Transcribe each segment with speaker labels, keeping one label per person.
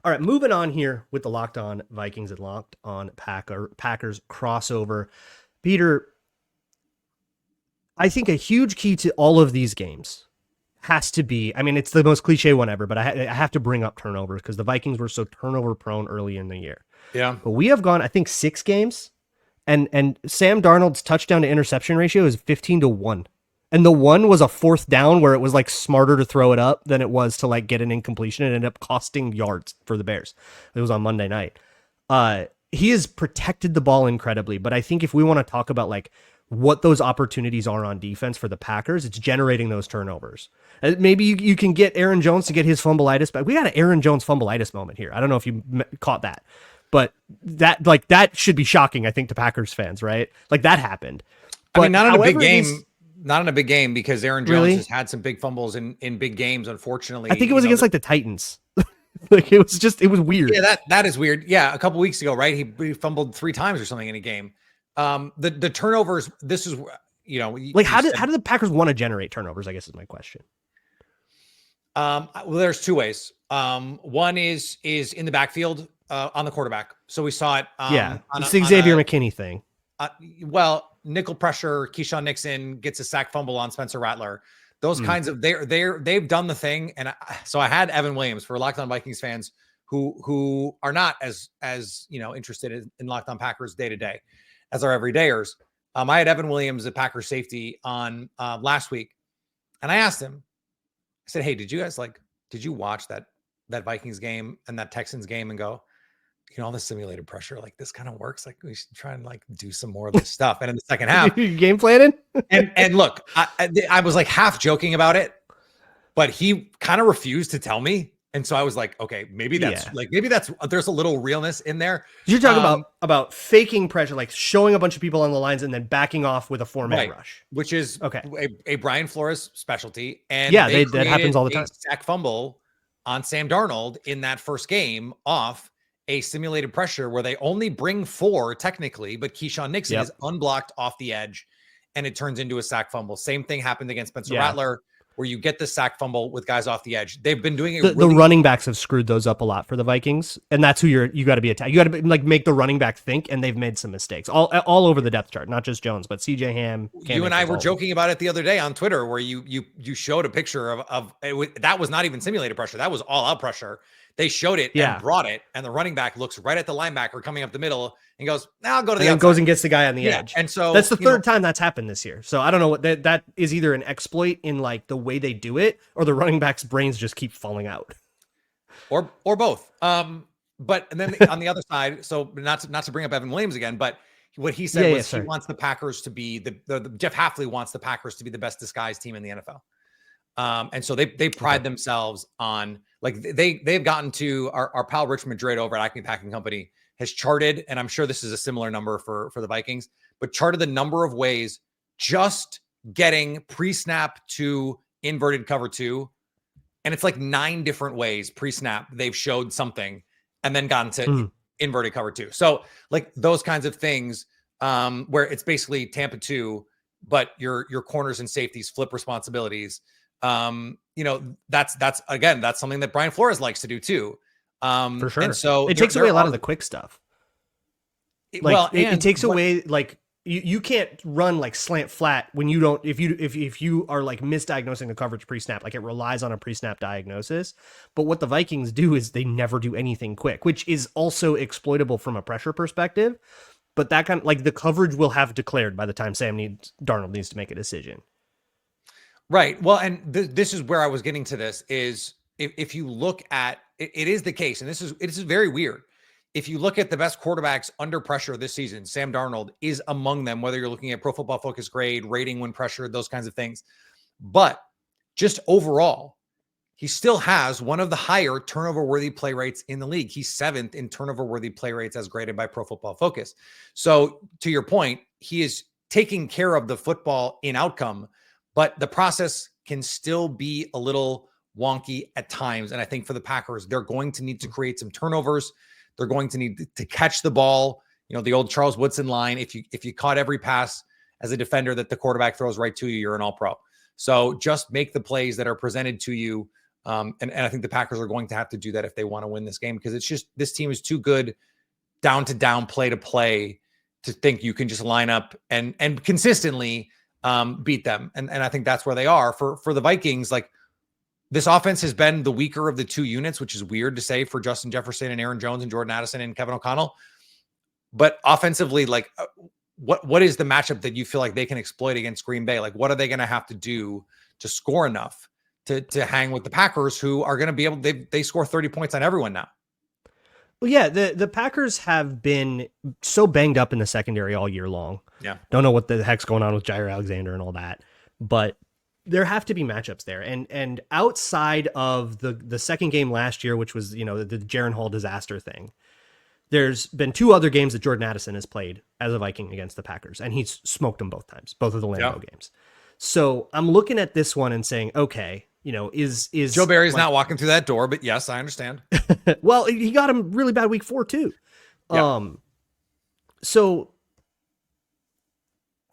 Speaker 1: All right, moving on here with the Locked On Vikings and Locked On Packers crossover. Peter, I think a huge key to all of these games has to be, I mean, it's the most cliche one ever, but I have to bring up turnovers because the Vikings were so turnover prone early in the year.
Speaker 2: Yeah.
Speaker 1: But we have gone, I think, 6 games, and Sam Darnold's touchdown to interception ratio is 15-1. And the one was a 4th down where it was like smarter to throw it up than it was to like get an incompletion. It ended up costing yards for the Bears. It was on Monday night. He has protected the ball incredibly, but I think if we want to talk about like what those opportunities are on defense for the Packers, it's generating those turnovers. Maybe you can get Aaron Jones to get his fumbleitis back. We got an Aaron Jones fumbleitis moment here. I don't know if you caught that, but that should be shocking, I think, to Packers fans, right? Like that happened.
Speaker 2: But I mean, not in a big game. Not in a big game because Aaron Jones has had some big fumbles in big games, unfortunately.
Speaker 1: I think it was against like the Titans. Like it was weird.
Speaker 2: Yeah, that is weird. Yeah, a couple weeks ago, right? He fumbled 3 times or something in a game. The turnovers, this is, like how do the Packers want to generate turnovers, I guess is my question.
Speaker 1: Well,
Speaker 2: there's 2 ways. One is in the backfield on the quarterback. So we saw it.
Speaker 1: It's the Xavier McKinney thing.
Speaker 2: Nickel pressure, Keyshawn Nixon gets a sack fumble on Spencer Rattler. Those kinds of they've done the thing. And so I had Evan Williams for Locked On Vikings fans who are not as interested in Locked On Packers day to day as our everydayers. I had Evan Williams, the Packers safety, on last week, and I asked him. I said, "Hey, did you watch that Vikings game and that Texans game and go, all the simulated pressure, like this kind of works. Like we should try and like do some more of this stuff." And in the second half,
Speaker 1: game planning.
Speaker 2: and look, I was like half joking about it, but he kind of refused to tell me. And so I was like, okay, maybe that's there's a little realness in there.
Speaker 1: You're talking about faking pressure, like showing a bunch of people on the lines and then backing off with a 4-man rush,
Speaker 2: which is a Brian Flores specialty. And
Speaker 1: that happens all the time.
Speaker 2: Sack fumble on Sam Darnold in that first game off a simulated pressure where they only bring 4 technically, but Keyshawn Nixon is unblocked off the edge and it turns into a sack fumble. Same thing happened against Spencer Rattler where you get the sack fumble with guys off the edge. They've been doing it.
Speaker 1: The running backs have screwed those up a lot for the Vikings, and that's who you got to be attacked. You got to like make the running back think, and they've made some mistakes all over the depth chart, not just Jones, but CJ Ham.
Speaker 2: You and I were joking about it the other day on Twitter where you showed a picture of that was not even simulated pressure. That was all out pressure. They showed it and brought it, and the running back looks right at the linebacker coming up the middle and goes, "Now I'll go to the outside."
Speaker 1: Goes and gets the guy on the edge.
Speaker 2: And so
Speaker 1: that's the third time that's happened this year. So I don't know what that is, either an exploit in like the way they do it, or the running back's brains just keep falling out,
Speaker 2: or both. But and then on the other side, so not to bring up Evan Williams again, but what he said was he wants the Packers to be the Jeff Hafley wants the Packers to be the best disguised team in the NFL. And so they pride themselves on, like, they've gotten to our pal Rich Madrid over at Acme Packing Company has charted, and I'm sure this is a similar number for the Vikings, but charted the number of ways just getting pre-snap to inverted cover 2. And it's like 9 different ways pre-snap they've showed something and then gotten to inverted cover 2. So like those kinds of things where it's basically Tampa 2, but your corners and safeties flip responsibilities. That's something that Brian Flores likes to do too.
Speaker 1: For sure.
Speaker 2: And so
Speaker 1: it takes away a lot of the quick stuff. It takes away, like, you can't run like slant flat when you don't, if you are like misdiagnosing the coverage pre-snap, like it relies on a pre-snap diagnosis. But what the Vikings do is they never do anything quick, which is also exploitable from a pressure perspective. But that kind of, like, the coverage will have declared by the time Darnold needs to make a decision.
Speaker 2: Right. Well, and this is where I was getting to. This is if you look at it, it is the case, and it is very weird. If you look at the best quarterbacks under pressure this season, Sam Darnold is among them, whether you're looking at Pro Football Focus grade, rating when pressured, those kinds of things. But just overall, he still has one of the higher turnover-worthy play rates in the league. He's 7th in turnover-worthy play rates as graded by Pro Football Focus. So to your point, he is taking care of the football in outcome, but the process can still be a little wonky at times. And I think for the Packers, they're going to need to create some turnovers. They're going to need to catch the ball. The old Charles Woodson line. If you caught every pass as a defender that the quarterback throws right to you, you're an all-pro. So just make the plays that are presented to you And I think the Packers are going to have to do that if they want to win this game, because it's just, this team is too good down to down, play to play, to think you can just line up and consistently beat them. And I think that's where they are. For the Vikings, like, this offense has been the weaker of the two units, which is weird to say for Justin Jefferson and Aaron Jones and Jordan Addison and Kevin O'Connell. But offensively, like, what is the matchup that you feel like they can exploit against Green Bay? Like, what are they going to have to do to score enough to hang with the Packers, who are going to be able, they score 30 points on everyone now?
Speaker 1: Well, yeah, the Packers have been so banged up in the secondary all year long.
Speaker 2: Yeah.
Speaker 1: Don't know what the heck's going on with Jair Alexander and all that, but there have to be matchups there. And outside of the second game last year, which was, the Jaren Hall disaster thing, there's been two other games that Jordan Addison has played as a Viking against the Packers, and he's smoked them both times, both of the Lambeau games. So I'm looking at this one and saying, okay, is
Speaker 2: Joe Barry's not walking through that door, but yes, I understand.
Speaker 1: Well, he got him really bad week 4 too.
Speaker 2: Yeah.
Speaker 1: So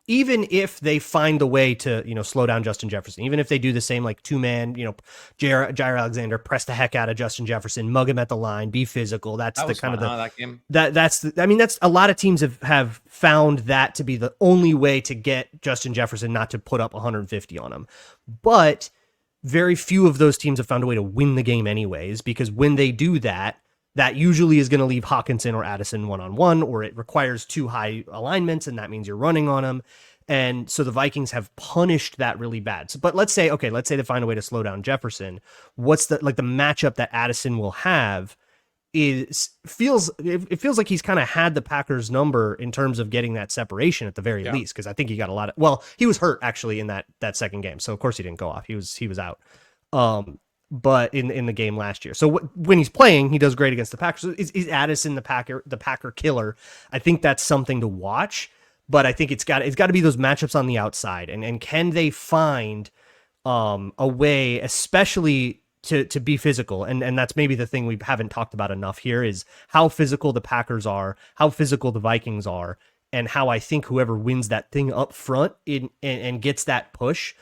Speaker 1: even if they find the way to, slow down Justin Jefferson, even if they do the same, like 2-man, Jair Alexander, press the heck out of Justin Jefferson, mug him at the line, be physical. That's the kind of
Speaker 2: that game.
Speaker 1: That's a lot of teams have found that to be the only way to get Justin Jefferson not to put up 150 on him. But very few of those teams have found a way to win the game anyways, because when they do that, that usually is going to leave Hawkinson or Addison one-on-one, or it requires too high alignments, and that means you're running on them. And so the Vikings have punished that really bad. So, but let's say they find a way to slow down Jefferson. What's the matchup that Addison will have feels like he's kind of had the Packers number in terms of getting that separation at the very least, because I think he got a lot of, he was hurt actually in that second game, so of course he didn't go off. He was out. But in the game last year, so when he's playing, he does great against the Packers. Is Addison the Packer killer? I think that's something to watch, but I think it's got to be those matchups on the outside, and can they find a way, especially to be physical, and that's maybe the thing we haven't talked about enough here, is how physical the Packers are, how physical the Vikings are, and how I think whoever wins that thing up front and gets that push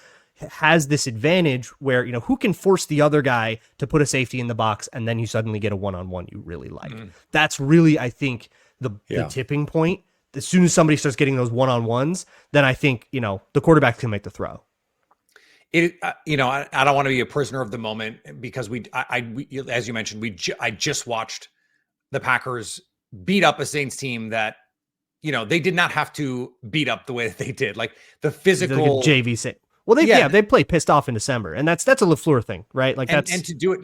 Speaker 1: has this advantage where, who can force the other guy to put a safety in the box, and then you suddenly get a one-on-one you really like. That's really, I think, the tipping point. As soon as somebody starts getting those one-on-ones, then I think, the quarterback can make the throw.
Speaker 2: I don't want to be a prisoner of the moment, because we as you mentioned, I just watched the Packers beat up a Saints team that, they did not have to beat up the way that they did. Like the physical
Speaker 1: JV Saints. Well, they play pissed off in December, and that's a LaFleur thing, right? Like and
Speaker 2: to do it,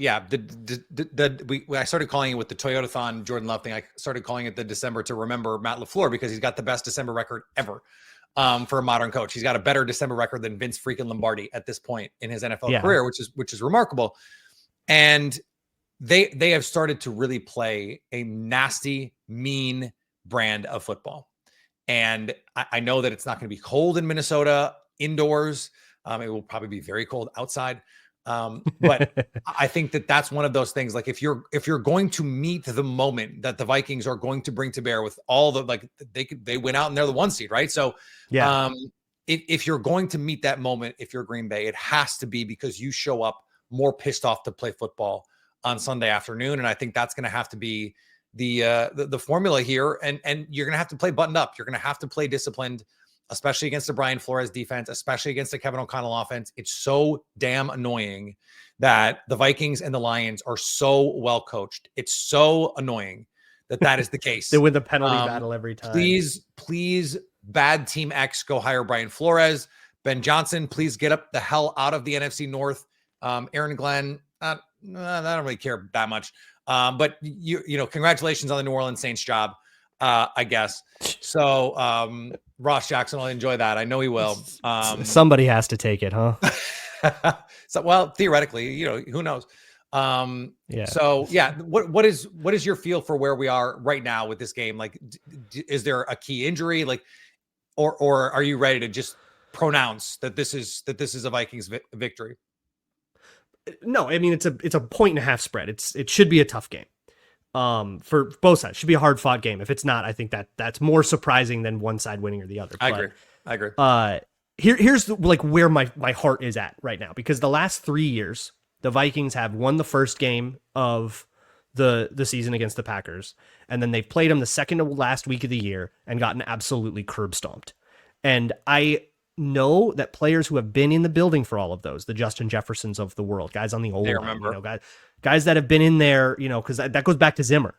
Speaker 2: I started calling it with the Toyotathon Jordan Love thing. I started calling it the December to remember Matt LaFleur, because he's got the best December record ever. For a modern coach, he's got a better December record than Vince freaking Lombardi at this point in his NFL career, which is remarkable. And they have started to really play a nasty, mean brand of football. And I know that it's not going to be cold in Minnesota indoors. It will probably be very cold outside. But I think that's one of those things. Like if you're going to meet the moment that the Vikings are going to bring to bear with all the, like, they went out and they're the 1 seed, right? So if you're going to meet that moment, if you're Green Bay, it has to be because you show up more pissed off to play football on Sunday afternoon. And I think that's going to have to be the formula here. And you're going to have to play buttoned up. You're going to have to play disciplined, especially against the Brian Flores defense, especially against the Kevin O'Connell offense. It's so damn annoying that the Vikings and the Lions are so well coached. It's so annoying that is the case.
Speaker 1: They win the penalty battle every time.
Speaker 2: Please, bad team X, go hire Brian Flores. Ben Johnson, please get up the hell out of the NFC North. Aaron Glenn, I don't really care that much. But congratulations on the New Orleans Saints job. I guess. So Ross Jackson will enjoy that. I know he will.
Speaker 1: Somebody has to take it, huh?
Speaker 2: So, well, theoretically, who knows? So what is your feel for where we are right now with this game? Like, is there a key injury? Like, or are you ready to just pronounce that this is a Vikings victory?
Speaker 1: No, I mean, it's a 1.5 spread. It should be a tough game. For both sides. It should be a hard fought game. If it's not, I think that's more surprising than one side winning or the other.
Speaker 2: I agree.
Speaker 1: Here's where my heart is at right now, because the last 3 years, the Vikings have won the first game of the season against the Packers, and then they've played them the second to last week of the year and gotten absolutely curb stomped. And I know that players who have been in the building for all of those, the Justin Jeffersons of the world, guys on the O-line, guys that have been in there, because that goes back to Zimmer.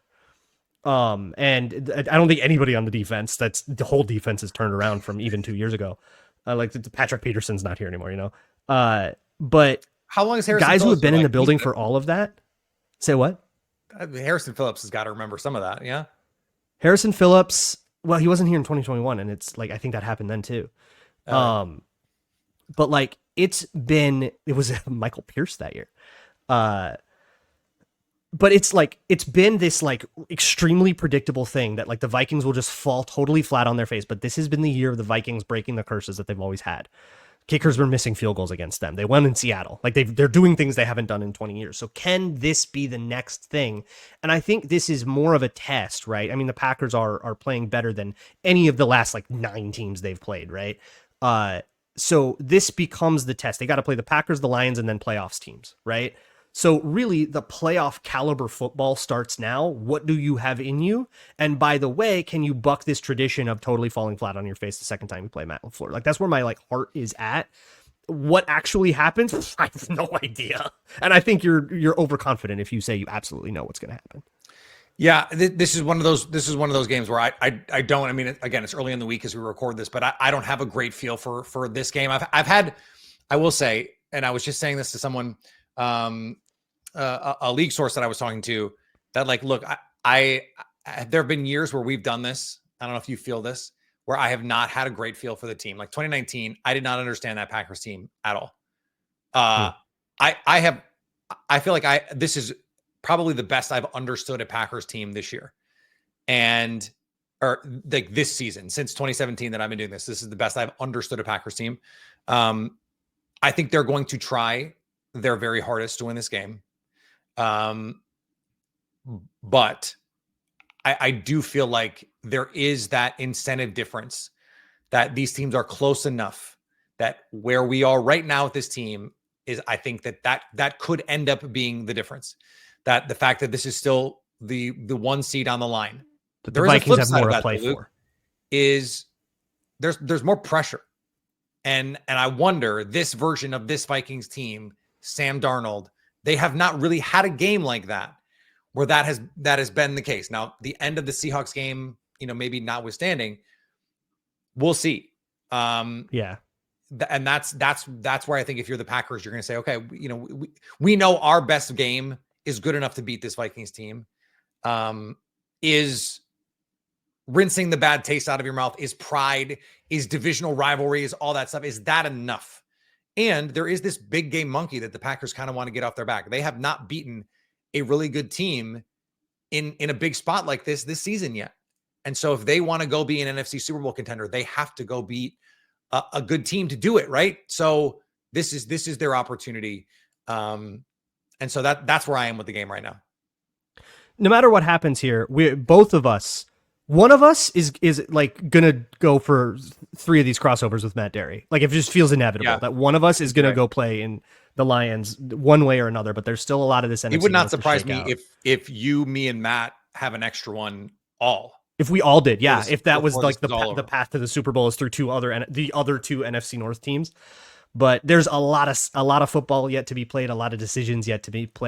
Speaker 1: And I don't think anybody on the defense, that's the whole defense is turned around from even 2 years ago. Like Patrick Peterson's not here anymore, but
Speaker 2: how long is Harrison
Speaker 1: guys
Speaker 2: Phillips
Speaker 1: who have been in
Speaker 2: like,
Speaker 1: the building for all of that? Say what?
Speaker 2: Harrison Phillips has got to remember some of that. Yeah.
Speaker 1: Harrison Phillips. Well, he wasn't here in 2021, and it's like, I think that happened then too. But like it was Michael Pierce that year. But it's been this like extremely predictable thing that like the Vikings will just fall totally flat on their face. But this has been the year of the Vikings breaking the curses that they've always had. Kickers were missing field goals against them. They won in Seattle. Like they're doing things they haven't done in 20 years. So can this be the next thing? And I think this is more of a test, right? I mean, the Packers are playing better than any of the last like 9 teams they've played, right? So this becomes the test. They got to play the Packers, the Lions, and then playoffs teams, right? So really the playoff caliber football starts now. What do you have in you? And by the way, can you buck this tradition of totally falling flat on your face the second time you play Matt LaFleur? Like that's where my like heart is at. What actually happens? I have no idea. And I think you're overconfident if you say you absolutely know what's going to happen.
Speaker 2: Yeah, this is one of those games where I don't. I mean, again, it's early in the week as we record this, but I don't have a great feel for this game. I've had, I will say, and I was just saying this to someone, a league source that I was talking to, that like, look, I there have been years where we've done this. I don't know if you feel this, where I have not had a great feel for the team. Like 2019, I did not understand that Packers team at all. I feel like this is probably the best I've understood a Packers team this year. Or like this season, since 2017 that I've been doing this. This is the best I've understood a Packers team. I think they're going to try their very hardest to win this game. But I do feel like there is that incentive difference, that these teams are close enough that where we are right now with this team is, I think that could end up being the difference. That the fact that this is still the 1 seed on the line,
Speaker 1: but the Vikings have more to play for,
Speaker 2: is there's more pressure. And I wonder, this version of this Vikings team, Sam Darnold, they have not really had a game like that, where that has been the case. Now, the end of the Seahawks game, maybe notwithstanding, we'll see.
Speaker 1: Yeah.
Speaker 2: And that's where I think if you're the Packers, you're going to say, okay, we know our best game is good enough to beat this Vikings team. Is rinsing the bad taste out of your mouth, is pride, is divisional rivalry, is all that stuff, is that enough? And there is this big game monkey that the Packers kind of want to get off their back. They have not beaten a really good team in a big spot like this season yet. And so if they want to go be an NFC Super Bowl contender, they have to go beat a good team to do it, right? So this is their opportunity. And so that's where I am with the game right now.
Speaker 1: No matter what happens here, one of us is like gonna go for 3 of these crossovers with Matt Derry. Like it just feels inevitable that one of us is gonna go play in the Lions one way or another. But there's still a lot of this.
Speaker 2: It would not surprise me if you, me, and Matt have an extra one all.
Speaker 1: If we all did, yeah. If that was like the path to the Super Bowl is through the other two NFC North teams. But there's a lot of football yet to be played, a lot of decisions yet to be played.